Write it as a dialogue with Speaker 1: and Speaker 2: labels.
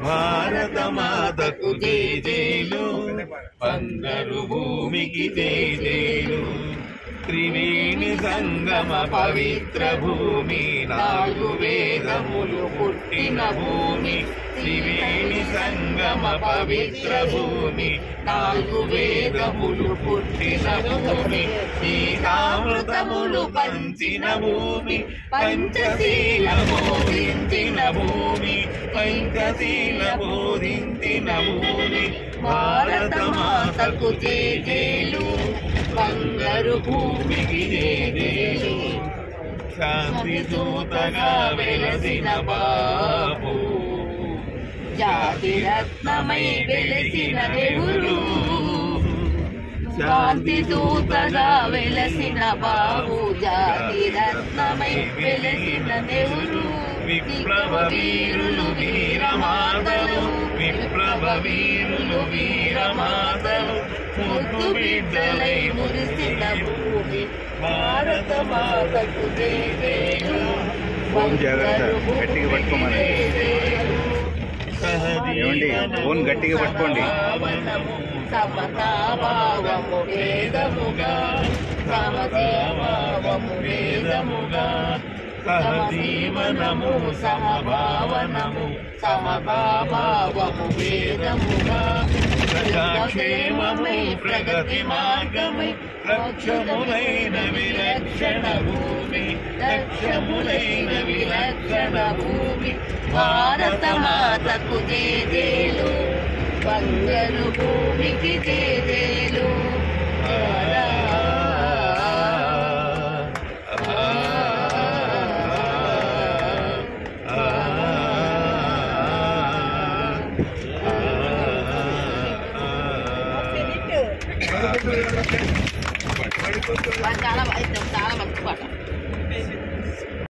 Speaker 1: భారత మాతకు జేజేలు, బంగారు భూమికి జేజేలు. త్రివేణి సంగమ పవిత్ర భూమి, 4 వేదములు పుట్టిన భూమి. త్రివేణి సంగమ పవిత్ర భూమి, 4 వేదములు పుట్టిన భూమి. సీతామృతములు పంచిన భూమి, పంచశీల బోధించిన భూమి. పంచశీల బోధించిన భూమి. భారత మాతకు జేజేలు, బంగారు భూమికి జేజేలు. శాంతి దూతగా వెలసిన బాబు, జాతి రత్నమై వెలసిన నెహ్రూ. శాంతి దూతగా వెలసిన బాబు, జాతి రత్నమై వెలసిన నెహ్రూ. విప్లవ వీరులు వీరమాతలు, విప్లవ వీరులు వీరమాతలు. ముద్దు బిడ్డలై మురిసిన భూమి, భారత మాతకు జేజేలు.
Speaker 2: గట్టిగా పట్టుకోమని ఫోన్ గట్టిగా పట్టుకోండి.
Speaker 1: సమతాభావము వేదముగా, సమతాభావము వేదముగా. సహజీవనము సమభావనము, సమతాభావము వేదముగా. ప్రజాక్షేమమై ప్రగతి మార్గమై, లక్ష్యములైన విలక్షణ భూమి. లక్ష్యములైన విలక్షణ భూమి. భారత మాతకు జేజేలు, బంగారు భూమికి జేజేలు. చాలా మంచి పాట.